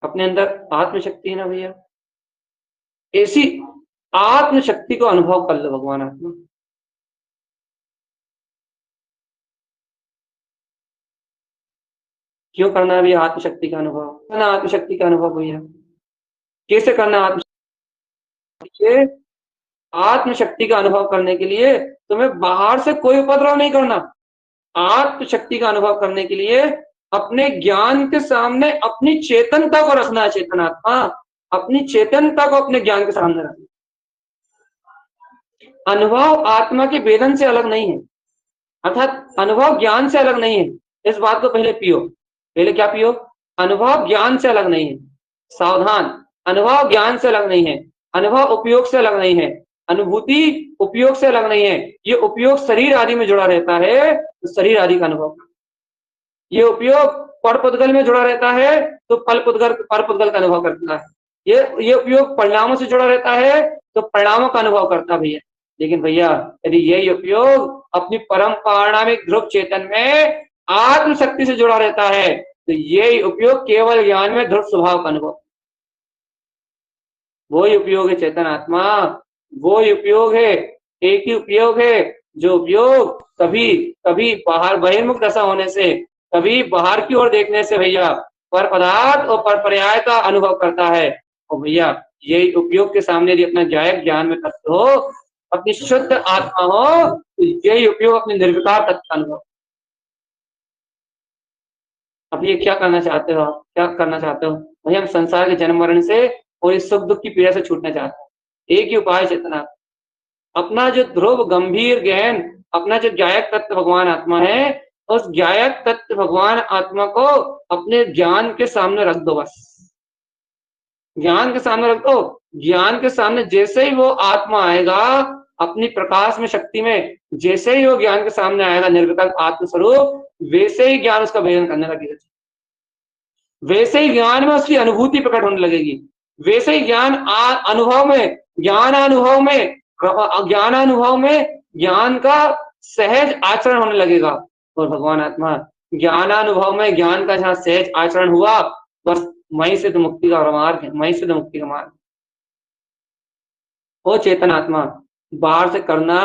Speaker 1: अपने अंदर आत्मशक्ति है ना भैया, ऐसी आत्मशक्ति को अनुभव कर लो भगवान आत्मा। क्यों करना है भैया आत्मशक्ति का अनुभव? करना आत्मशक्ति का अनुभव भैया, कैसे करना आत्मशक्ति? आत्मशक्ति का अनुभव करने के लिए तुम्हें बाहर से कोई उपद्रव नहीं करना। आत्मशक्ति का अनुभव करने के लिए अपने ज्ञान के सामने अपनी चेतनता को रखना है। चेतन आत्मा अपनी चेतनता को अपने ज्ञान के सामने रखना। अनुभव आत्मा के वेदन से अलग नहीं है, अर्थात अनुभव ज्ञान से अलग नहीं है। इस बात को पहले पियो, पहले क्या पियो? अनुभव ज्ञान से अलग नहीं है। सावधान, अनुभव ज्ञान से अलग नहीं है, अनुभव उपयोग से अलग नहीं है, अनुभूति उपयोग से अलग नहीं है। ये उपयोग शरीर आदि में जुड़ा रहता है तो शरीर आदि का अनुभव, ये उपयोग पर पुद्गल में जुड़ा रहता है तो पर पुद्गल का अनुभव करता है। ये उपयोग परिणामों से जुड़ा रहता है तो परिणामों का अनुभव करता है भैया। लेकिन भैया यदि यही उपयोग अपनी परम पारणामिक ध्रुव चेतन में आत्मशक्ति से जुड़ा रहता है तो यही उपयोग केवल ज्ञान में ध्रुव स्वभाव का अनुभव, वही उपयोग है चेतन आत्मा, वो उपयोग है, एक ही उपयोग है जो उपयोग कभी बाहर बहिर्मुख दशा होने से, कभी बाहर की ओर देखने से भैया पर पदार्थ और पर पर्याय का अनुभव करता है। और भैया यही उपयोग के सामने यदि अपना जायक ज्ञान में तत्व हो, अपनी शुद्ध आत्मा हो, तो यही उपयोग अपने निर्विकार तत्व का अनुभव। अब ये क्या करना चाहते हो? क्या करना चाहते हो भैया? हम संसार के जन्म मरण से और इस सुख दुख की पीड़ा से छूटना चाहते हैं। एक ही उपाय चेतना। अपना जो ध्रुव गंभीर गहन, अपना जो ज्ञायक तत्व भगवान आत्मा है, उस ज्ञायक तत्व भगवान आत्मा को अपने ज्ञान के सामने रख दो। बस ज्ञान के सामने रख दो। ज्ञान के सामने जैसे ही वो आत्मा आएगा अपनी प्रकाश में, शक्ति में, जैसे ही वो ज्ञान के सामने आएगा निर्विकल्प आत्मस्वरूप, वैसे ही ज्ञान उसका भेदन करने लगेगा। वैसे ही ज्ञान में उसकी अनुभूति प्रकट होने लगेगी। वैसे ही अनुभव में, ज्ञानानुभव में, ज्ञानानुभव में ज्ञान का सहज आचरण होने लगेगा। और भगवान आत्मा ज्ञानानुभव में ज्ञान का जहां सहज आचरण हुआ, बस वहीं से तो मुक्ति का मार्ग है, वहीं से तो मुक्ति का मार्ग। वो चेतन आत्मा बाहर से करना,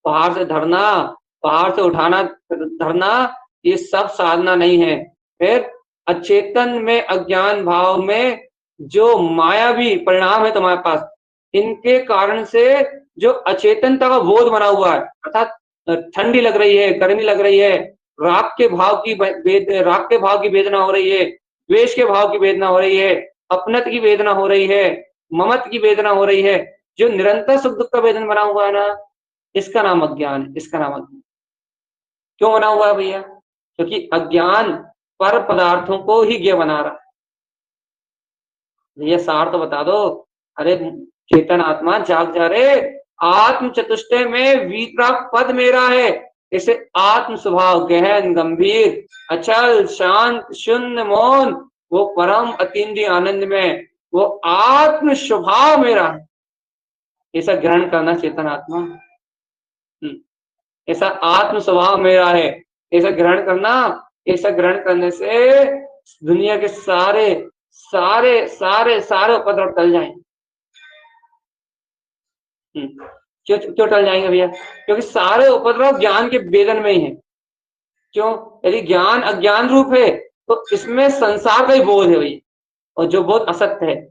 Speaker 1: बाहर से धरना, बाहर से उठाना धरना, ये सब साधना नहीं है। फिर अचेतन में, अज्ञान भाव में जो मायावी परिणाम है तुम्हारे पास, इनके कारण से जो अचेतनता का बोध बना हुआ है, अर्थात ठंडी लग रही है, गर्मी लग रही है, राग के भाव की वेदना हो रही है, द्वेष के भाव की वेदना हो रही है, अपनत की वेदना हो रही है, ममत की वेदना हो रही है, जो निरंतर सुख दुख का वेदन बना हुआ है ना, इसका नाम अज्ञान है। इसका नाम अज्ञान क्यों बना हुआ है भैया? क्योंकि अज्ञान पर पदार्थों को ही ज्ञ बना रहा है। ये सार तो बता दो। अरे चेतन आत्मा जाग जा रे, आत्म चतुष्टय में वीतराग पद मेरा है। इसे आत्म स्वभाव गहन गंभीर अचल शांत शून्य मौन, वो परम अतीन्द्रिय आनंद में, वो आत्म स्वभाव मेरा है। ऐसा ग्रहण करना चेतन आत्मा, ऐसा आत्म स्वभाव मेरा है, ऐसा ग्रहण करना। ऐसा ग्रहण करने से दुनिया के सारे सारे सारे सारे उपद्रव टल जाएंगे। क्यों क्यों टल जाएंगे भैया? क्योंकि सारे उपद्रव ज्ञान के वेदन में ही है। क्यों? यदि ज्ञान अज्ञान रूप है तो इसमें संसार का ही बोध है भैया, और जो बोध असत्य है,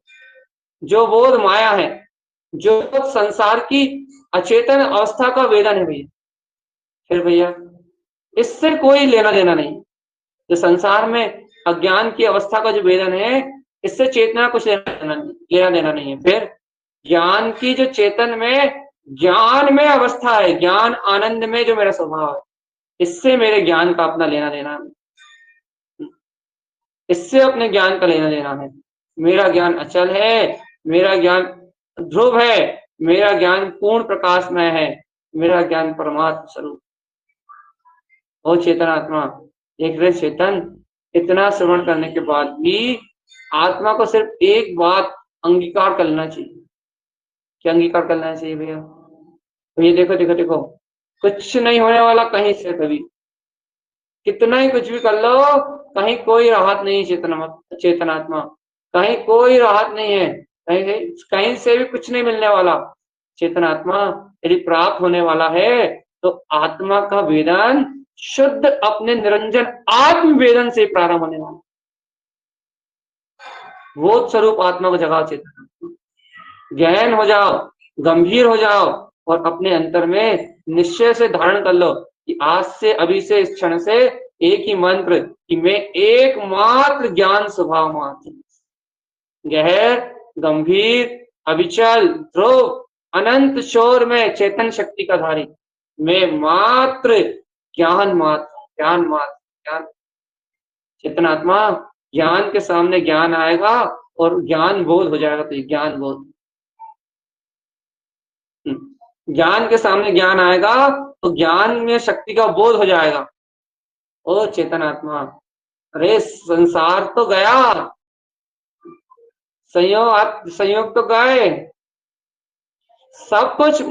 Speaker 1: जो बोध माया है, जो संसार की अचेतन अवस्था का वेदन है भैया। फिर भैया इससे कोई लेना देना नहीं। जो संसार में अज्ञान की अवस्था का जो वेदन है, इससे चेतना कुछ लेना देना नहीं है। फिर ज्ञान की जो चेतन में, ज्ञान में अवस्था है, ज्ञान आनंद में जो मेरा स्वभाव है, इससे मेरे ज्ञान का अपना लेना देना है। इससे अपने ज्ञान का लेना देना है। मेरा ज्ञान अचल है, मेरा ज्ञान ध्रुव है, मेरा ज्ञान पूर्ण प्रकाशमय है, मेरा ज्ञान परमात्मा स्वरूप। ओ चेतन आत्मा, एक चेतन, इतना श्रवण करने के बाद भी आत्मा को सिर्फ एक बात अंगीकार करना चाहिए। क्या अंगीकार करना चाहिए भैया? तो ये देखो देखो देखो, कुछ नहीं होने वाला कहीं से कभी। कितना ही कुछ भी कर लो, कहीं कोई राहत नहीं। चेतनात्मा कहीं कोई राहत नहीं है, कहीं से भी कुछ नहीं मिलने वाला। चेतनात्मा यदि प्राप्त होने वाला है तो आत्मा का वेदन शुद्ध अपने निरंजन आत्म वेदन से प्रारंभ होने वाला। वो स्वरूप आत्मा को जगाओ। चेतन गहन हो जाओ, गंभीर हो जाओ, और अपने अंतर में निश्चय से धारण कर लो कि आज से, अभी से, इस क्षण से एक ही मंत्र कि मैं एकमात्र ज्ञान स्वभाव मात्र, गहर गंभीर अविचल ध्रुव अनंत शोर में चेतन शक्ति का धारी, मैं मात्र ज्ञान मात्र, ज्ञान मात्र, ज्ञान। चेतनात्मा ज्ञान के सामने ज्ञान आएगा और ज्ञान बोध हो जाएगा। तो ज्ञान बोध, ज्ञान के सामने ज्ञान आएगा तो ज्ञान में शक्ति का बोध हो जाएगा। ओ चेतन आत्मा, अरे संसार तो गया, संयोग तो गए, सब कुछ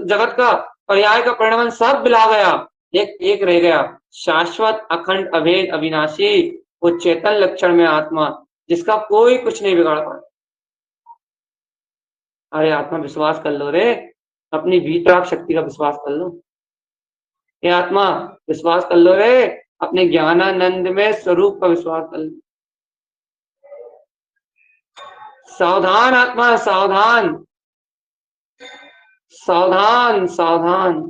Speaker 1: जगत का पर्याय का परिणाम सब बिला गया, एक रह गया, शाश्वत अखंड अभेद अविनाशी, वो चेतन लक्षण में आत्मा, जिसका कोई कुछ नहीं बिगाड़ पाता। अरे आत्मा विश्वास कर लो रे, अपनी भीतराग शक्ति का विश्वास कर लो। ये आत्मा विश्वास कर लो रे, अपने ज्ञानानंद में स्वरूप का विश्वास कर लो। सावधान आत्मा, सावधान सावधान सावधान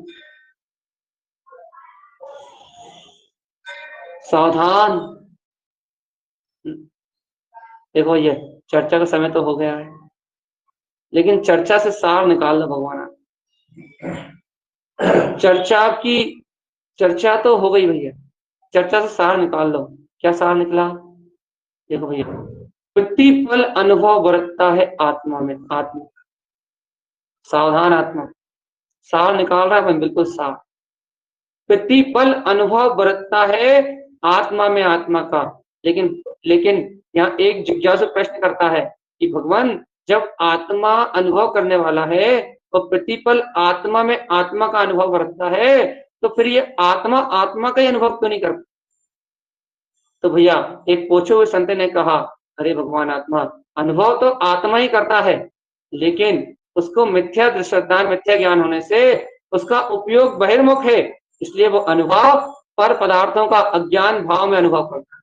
Speaker 1: सावधान। देखो ये चर्चा का समय तो हो गया है। लेकिन चर्चा से सार निकाल लो भगवान। चर्चा तो हो गई भैया, चर्चा से सार निकाल लो। क्या सार निकला? देखो भैया, प्रतिपल अनुभव बरतता है आत्मा में, आत्मा सावधान आत्मा, सार निकाल रहा है मैं, बिल्कुल सार। प्रतिपल अनुभव बरतता है आत्मा में, आत्मा का। लेकिन लेकिन यहाँ एक जिज्ञासु प्रश्न करता है कि भगवान, जब आत्मा अनुभव करने वाला है और प्रतिपल आत्मा में आत्मा का अनुभव बरतता है, तो फिर ये आत्मा आत्मा का ही अनुभव क्यों नहीं करता? तो भैया एक पूछे हुए संत ने कहा, अरे भगवान, आत्मा अनुभव तो आत्मा ही करता है, लेकिन उसको मिथ्या दृश्यज्ञान, मिथ्या ज्ञान होने से उसका उपयोग बहिर्मुख है, इसलिए वो अनुभव पर पदार्थों का अज्ञान भाव में अनुभव करता है,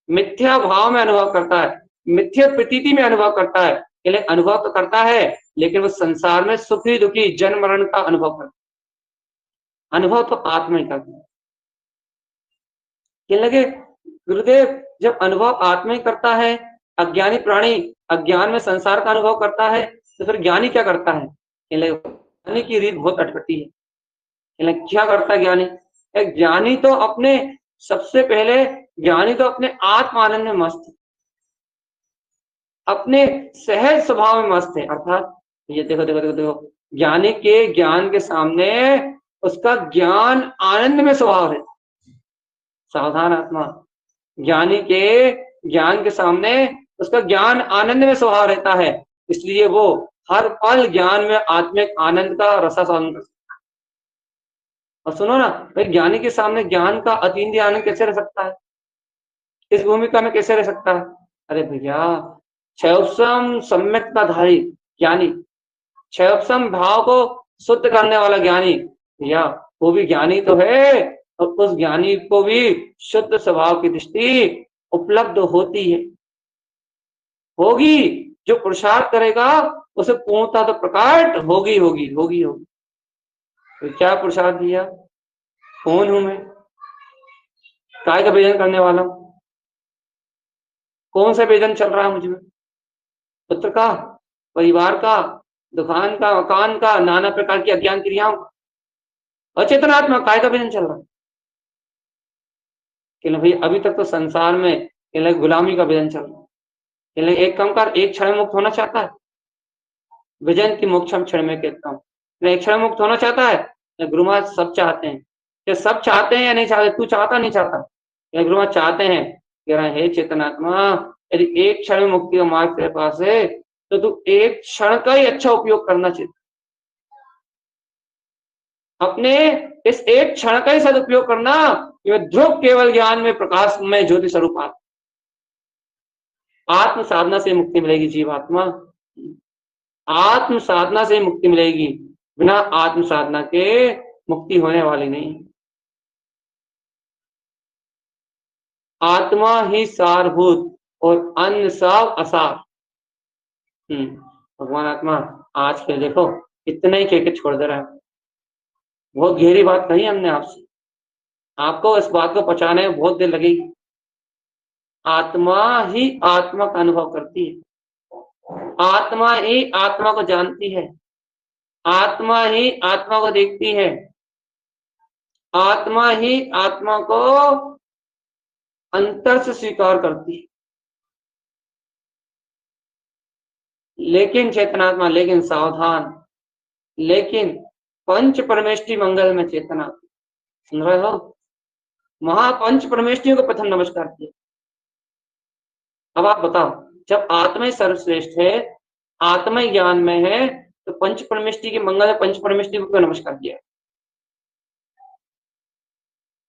Speaker 1: मिथ्या भाव में अनुभव करता है, मिथ्या प्रतीति में अनुभव करता है। इसलिए अनुभव तो करता है, लेकिन वो संसार में सुखी दुखी जन्म मरण का अनुभव करता है। अनुभव तो आत्मा ही करता है। क्या लगे गुरुदेव, जब अनुभव आत्मा ही करता है, अज्ञानी प्राणी अज्ञान में संसार का अनुभव करता है, तो फिर ज्ञानी क्या करता है? ज्ञानी की रीत बहुत अटपटी है। क्या करता है ज्ञानी? ज्ञानी तो अपने, सबसे पहले ज्ञानी तो अपने आत्म आनंद में मस्त है, अपने सहज स्वभाव में मस्त है। अर्थात ये देखो देखो देखो देखो, ज्ञानी के ज्ञान के सामने उसका ज्ञान आनंद में स्वभाव है। सावधान आत्मा, ज्ञानी के ज्ञान के सामने उसका ज्ञान आनंद में स्वभाव रहता है, इसलिए वो हर पल ज्ञान में आत्मिक आनंद का रसास्वादन कर सकता है। और सुनो ना भाई, ज्ञानी के सामने ज्ञान का अतीन्द्रिय आनंद कैसे रह सकता है? इस भूमिका में कैसे रह सकता है? अरे भैया, क्षयोपम सम्यक्ता धारी ज्ञानी, क्षयोपम भाव को शुद्ध करने वाला ज्ञानी, भैया वो भी ज्ञानी तो है, और उस ज्ञानी को भी शुद्ध स्वभाव की दृष्टि उपलब्ध होती है, होगी। जो पुरुषार्थ करेगा उसे पूर्णता तो प्रकट होगी होगी होगी होगी। तो क्या पुरुषार्थ दिया? कौन हूं मैं? काय का भेजन करने वाला हूं? कौन सा भेजन चल रहा है मुझ में? पुत्र का, परिवार का, दुकान का, मकान का, नाना प्रकार की अज्ञान क्रियाओं का, अचेतनात्मा काय का भेजन चल रहा है? कि भाई अभी तक तो संसार में गुलामी का भेजन चल रहा है। एक काम कर, एक क्षण मुक्त होना चाहता है, विजन की मोक्षम क्षण में कहता हूँ, एक क्षण मुक्त होना चाहता है। गुरु महाराज सब चाहते हैं, क्या सब चाहते हैं या नहीं चाहते? तू चाहता नहीं चाहता? गुरु महाराज चाहते हैं। कह रहा है, हे चेतनात्मा, यदि एक क्षण में मुक्ति का मार्ग तेरे पास है, तो तू एक क्षण का ही अच्छा उपयोग करना चाहिए। अपने इस एक क्षण का ही सदुपयोग करना, ध्रुव केवल ज्ञान में प्रकाश में ज्योति स्वरूप आत्म साधना से मुक्ति मिलेगी जीवात्मा, आत्म साधना से मुक्ति मिलेगी, बिना आत्म साधना के मुक्ति होने वाली नहीं। आत्मा ही सारभूत और अन्य सब असार। भगवान आत्मा आज के देखो इतने ही कह छोड़ दे रहा है। बहुत गहरी बात कही हमने आपसे, आपको इस बात को पहुंचाने में बहुत देर लगेगी। आत्मा ही आत्मा का अनुभव करती है, आत्मा ही आत्मा को जानती है, आत्मा ही आत्मा को देखती है, आत्मा ही आत्मा को अंतर से स्वीकार करती है। लेकिन चेतनात्मा, लेकिन सावधान, लेकिन पंच परमेष्टि मंगल में चेतना, सुन रहे हो? महापंच परमेष्टियों को प्रथम नमस्कार किया। अब आप बताओ, जब आत्मा ही सर्वश्रेष्ठ है, आत्मा ही ज्ञान में है, तो पंच परमेष्टि के मंगल में पंच परमेष्टि को क्यों नमस्कार किया?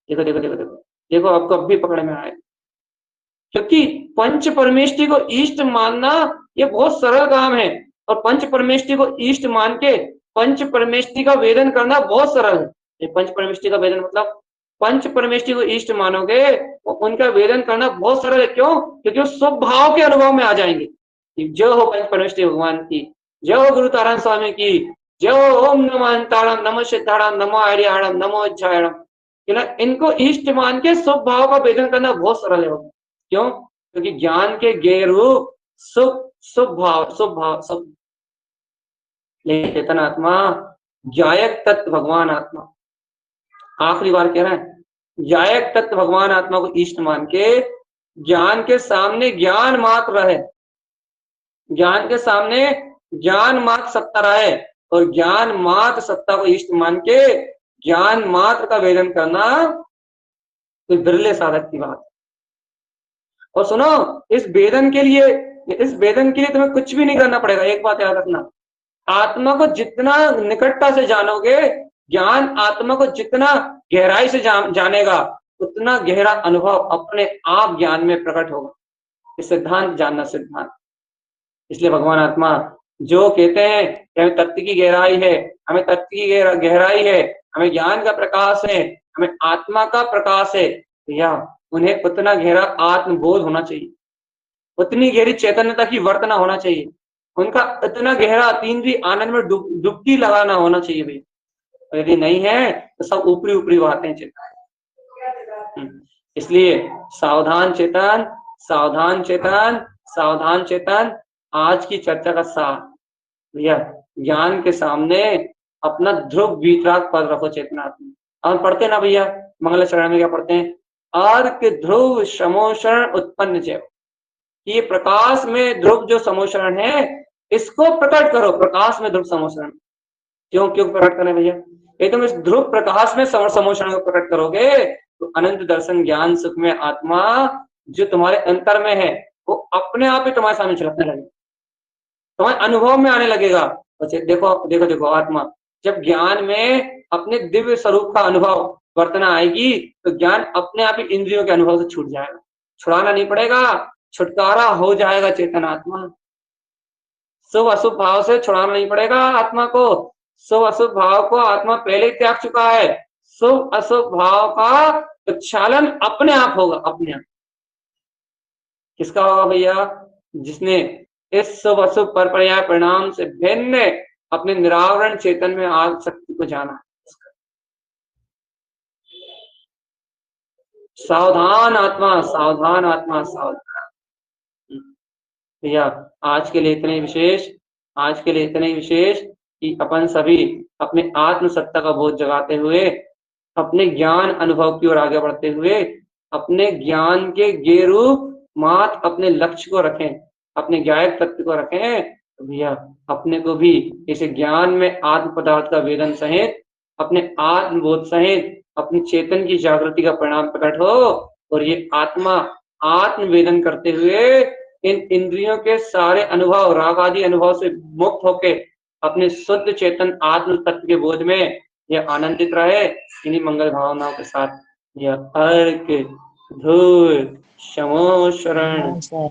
Speaker 1: देखो देखो देखो देखो देखो, आपको अब भी पकड़ में आए, क्योंकि पंच परमेष्टि को इष्ट मानना ये बहुत सरल काम है, और पंच परमेष्टि को इष्ट मान के पंच परमेष्टि का वेदन करना बहुत सरल है। ये पंच परमेष्टि का वेदन मतलब पंच परमेष्टि को इष्ट मानोगे, उनका वेदन करना बहुत सरल है। क्यों? क्योंकि वो शुभ भाव के अनुभव में आ जाएंगे। जय हो पंच परमेष्टि भगवान की, जय हो गुरु तारण स्वामी की, जय हो ओम नमो अंताणम, नमो सिद्धाणम, नमो आर्याणम, नमो अज्जायणम। इनको इष्ट मान के शुभ भाव का वेदन करना बहुत सरल है। क्यों? क्योंकि ज्ञान के गेय रूप शुभ शुभ भाव, शुभ भाव, शुभ लेकिन चेतन आत्मा ज्ञायक तत्व भगवान आत्मा, आखिरी बार कह रहे हैं, ज्ञायक तत्व भगवान आत्मा को इष्ट मान के ज्ञान के सामने ज्ञान मात्र रहे, ज्ञान के सामने ज्ञान मात्र सत्ता रहे, और ज्ञान मात्र सत्ता को इष्ट मान के ज्ञान मात्र का वेदन करना कोई बिरले साधक की बात। और सुनो, इस वेदन के लिए तुम्हें कुछ भी नहीं करना पड़ेगा। एक बात याद रखना, आत्मा को जितना निकटता से जानोगे, ज्ञान आत्मा को जितना गहराई से जानेगा, उतना गहरा अनुभव अपने आप ज्ञान में प्रकट होगा। इस सिद्धांत जानना, सिद्धांत। इसलिए भगवान आत्मा जो कहते हैं कि हमें तत्व की गहराई है, हमें तत्व की गहराई है, हमें ज्ञान का प्रकाश है, हमें आत्मा का प्रकाश है, या उन्हें उतना गहरा आत्मबोध होना चाहिए, उतनी गहरी चैतन्यता की वर्तना होना चाहिए, उनका इतना गहरा तीव्र आनंद में डुबकी लगाना होना चाहिए भैया। यदि नहीं है तो सब ऊपरी ऊपरी बातें चेतन। इसलिए सावधान चेतन, सावधान चेतन, सावधान चेतन। आज की चर्चा का सार भैया, ज्ञान के सामने अपना ध्रुव वीतराग पद रखो चेतनात्मा। हम पढ़ते ना भैया मंगलाचरण में, क्या पढ़ते हैं? अर्क ध्रुव समोषण उत्पन्न जय। ये प्रकाश में ध्रुव जो समोषण है, इसको प्रकट करो। प्रकाश में ध्रुव समोषण क्यों प्रकट करें भैया? ये तुम इस ध्रुव प्रकाश में समोषण को प्रकट करोगे तो अनंत दर्शन ज्ञान सुख में आत्मा जो तुम्हारे अंतर में है, वो अपने आप ही तुम्हारे सामने छलकने लगेगा, तुम्हारे अनुभव में आने लगेगा। देखो देखो देखो, आत्मा जब ज्ञान में अपने दिव्य स्वरूप का अनुभव वर्तना आएगी तो ज्ञान अपने आप ही इंद्रियों के अनुभव से छूट जाएगा, छुड़ाना नहीं पड़ेगा, छुटकारा हो जाएगा चेतन आत्मा। शुभ अशुभ भाव से छुड़ाना नहीं पड़ेगा आत्मा को, शुभ अशुभ भाव को आत्मा पहले ही त्याग चुका है। शुभ अशुभ भाव का उच्छालन अपने आप होगा, अपने आप। किसका होगा भैया? जिसने इस शुभ अशुभ पर पर्याय परिणाम से भिन्न अपने निरावरण चेतन में आग शक्ति को जाना। सावधान आत्मा, सावधान आत्मा, सावधान भैया। आज के लिए इतने विशेष, आज के लिए इतने विशेष कि अपन सभी अपने आत्म सत्ता का बोध जगाते हुए, अपने ज्ञान अनुभव की ओर आगे बढ़ते हुए, अपने ज्ञान के गे रूप मात अपने लक्ष्य को रखें, अपने ज्ञायक तत्व को रखें। तो भैया अपने को भी इस ज्ञान में आत्म पदार्थ का वेदन सहित, अपने आत्मबोध सहित अपनी चेतन की जागृति का परिणाम प्रकट हो, और ये आत्मा आत्म वेदन करते हुए इन इंद्रियों के सारे अनुभव, राग आदि अनुभव से मुक्त होके अपने शुद्ध चेतन आत्म तत्व के बोध में यह आनंदित रहे। इन्हीं मंगल भावनाओं के साथ यह अर्क ध्रुव शमो शरण
Speaker 2: जय